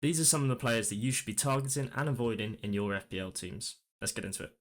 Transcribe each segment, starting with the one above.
These are some of the players that you should be targeting and avoiding in your FPL teams. Let's get into it.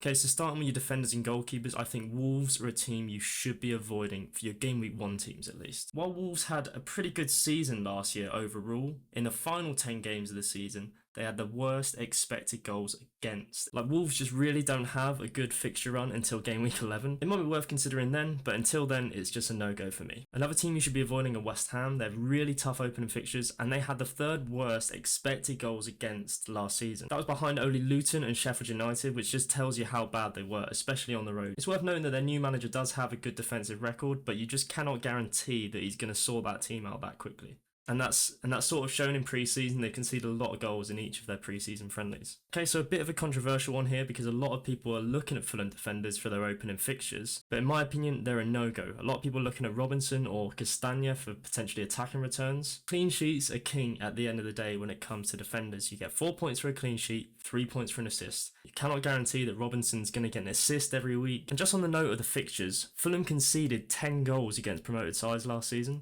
Okay, so starting with your defenders and goalkeepers, I think Wolves are a team you should be avoiding for your Game Week 1 teams at least. While Wolves had a pretty good season last year overall, in the final 10 games of the season, they had the worst expected goals against. Like, Wolves just really don't have a good fixture run until Game Week 11. It might be worth considering then, but until then, it's just a no-go for me. Another team you should be avoiding are West Ham. They have really tough opening fixtures, and they had the third worst expected goals against last season. That was behind only Luton and Sheffield United, which just tells you how bad they were, especially on the road. It's worth noting that their new manager does have a good defensive record, but you just cannot guarantee that he's going to sort that team out that quickly. And that's sort of shown in pre-season. They conceded a lot of goals in each of their pre-season friendlies. Okay, so a bit of a controversial one here because a lot of people are looking at Fulham defenders for their opening fixtures, but in my opinion, they're a no-go. A lot of people are looking at Robinson or Castagna for potentially attacking returns. Clean sheets are king at the end of the day when it comes to defenders. You get 4 points for a clean sheet, 3 points for an assist. You cannot guarantee that Robinson's going to get an assist every week. And just on the note of the fixtures, Fulham conceded 10 goals against promoted sides last season.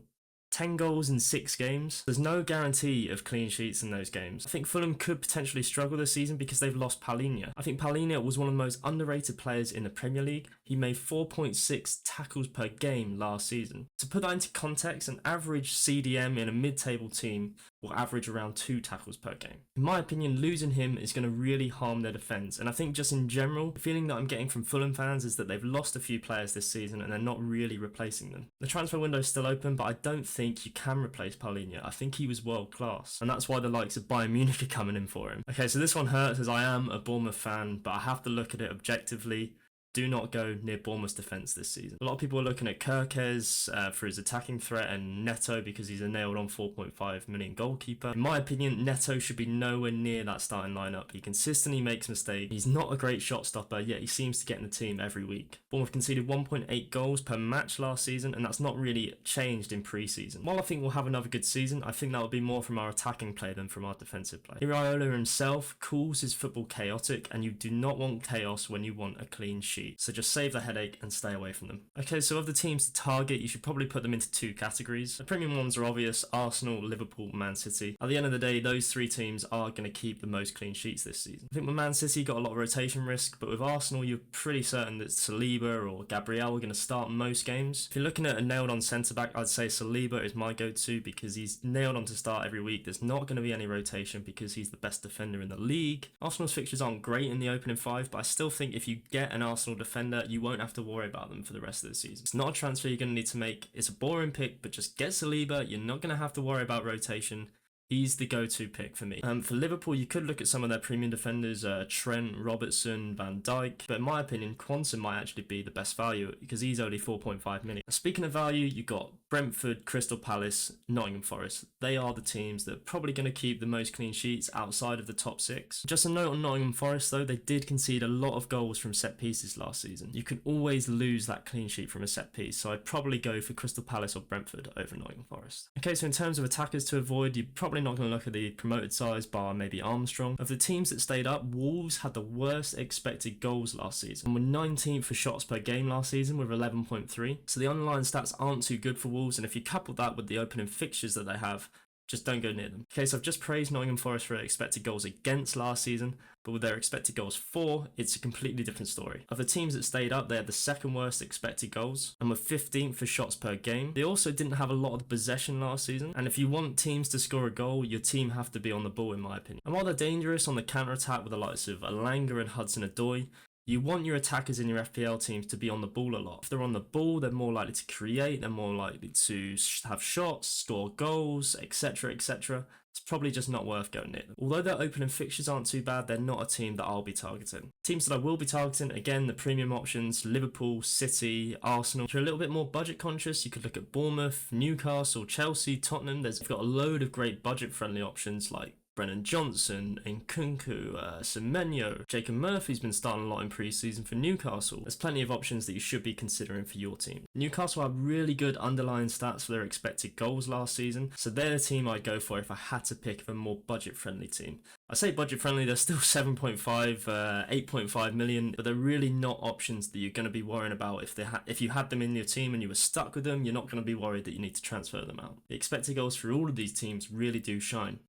10 goals in 6 games. There's no guarantee of clean sheets in those games. I think Fulham could potentially struggle this season because they've lost Palhinha. I think Palhinha was one of the most underrated players in the Premier League. He made 4.6 tackles per game last season. To put that into context, an average CDM in a mid-table team will average around 2 tackles per game. In my opinion, losing him is going to really harm their defence, and I think just in general, the feeling that I'm getting from Fulham fans is that they've lost a few players this season and they're not really replacing them. The transfer window is still open, but I don't think you can replace Palhinha. I think he was world class, and that's why the likes of Bayern Munich are coming in for him. Okay, so this one hurts as I am a Bournemouth fan, but I have to look at it objectively. Do not go near Bournemouth's defence this season. A lot of people are looking at Kirkes for his attacking threat and Neto because he's a nailed-on 4.5 million goalkeeper. In my opinion, Neto should be nowhere near that starting lineup. He consistently makes mistakes. He's not a great shot stopper, yet he seems to get in the team every week. Bournemouth conceded 1.8 goals per match last season, and that's not really changed in pre-season. While I think we'll have another good season, I think that will be more from our attacking play than from our defensive play. Iraola himself calls his football chaotic, and you do not want chaos when you want a clean sheet. So just save the headache and stay away from them. Okay, so of the teams to target, you should probably put them into 2 categories. The premium ones are obvious: Arsenal, Liverpool, Man City. At the end of the day, those 3 teams are going to keep the most clean sheets this season. I think with Man City, got a lot of rotation risk, but with Arsenal, you're pretty certain that Saliba or Gabriel are going to start most games. If you're looking at a nailed-on centre-back, I'd say Saliba is my go-to because he's nailed on to start every week. There's not going to be any rotation because he's the best defender in the league. Arsenal's fixtures aren't great in the opening 5, but I still think if you get an Arsenal defender, you won't have to worry about them for the rest of the season. It's not a transfer you're going to need to make. It's a boring pick, but just get Saliba. You're not going to have to worry about rotation. He's the go-to pick for me. For Liverpool, you could look at some of their premium defenders, Trent, Robertson, Van Dijk, but in my opinion, Quansah might actually be the best value because he's only 4.5 million. Speaking of value, you've got Brentford, Crystal Palace, Nottingham Forest. They are the teams that are probably going to keep the most clean sheets outside of the top 6. Just a note on Nottingham Forest though, they did concede a lot of goals from set pieces last season. You can always lose that clean sheet from a set piece, so I'd probably go for Crystal Palace or Brentford over Nottingham Forest. Okay, so in terms of attackers to avoid, you're probably not going to look at the promoted sides bar maybe Armstrong. Of the teams that stayed up, Wolves had the worst expected goals last season and were 19th for shots per game last season with 11.3. So the underlying stats aren't too good for Wolves, and if you couple that with the opening fixtures that they have, just don't go near them. Okay, so I've just praised Nottingham Forest for their expected goals against last season, but with their expected goals for, it's a completely different story. Of the teams that stayed up, they had the 2nd worst expected goals and were 15th for shots per game. They also didn't have a lot of possession last season, and if you want teams to score a goal, your team have to be on the ball in my opinion. And while they're dangerous on the counter-attack with the likes of Alanga and Hudson-Odoi, you want your attackers in your FPL teams to be on the ball a lot. If they're on the ball, they're more likely to create, they're more likely to have shots, score goals, etc, etc. It's probably just not worth going near them. Although their opening fixtures aren't too bad, they're not a team that I'll be targeting. Teams that I will be targeting, again, the premium options: Liverpool, City, Arsenal. If you're a little bit more budget conscious, you could look at Bournemouth, Newcastle, Chelsea, Tottenham. They've got a load of great budget friendly options like Brennan Johnson, Nkunku, Semenyo, Jacob Murphy's been starting a lot in pre-season for Newcastle. There's plenty of options that you should be considering for your team. Newcastle have really good underlying stats for their expected goals last season, so they're the team I'd go for if I had to pick a more budget-friendly team. I say budget-friendly, they're still 7.5, 8.5 million, but they're really not options that you're going to be worrying about. If you had them in your team and you were stuck with them, you're not going to be worried that you need to transfer them out. The expected goals for all of these teams really do shine.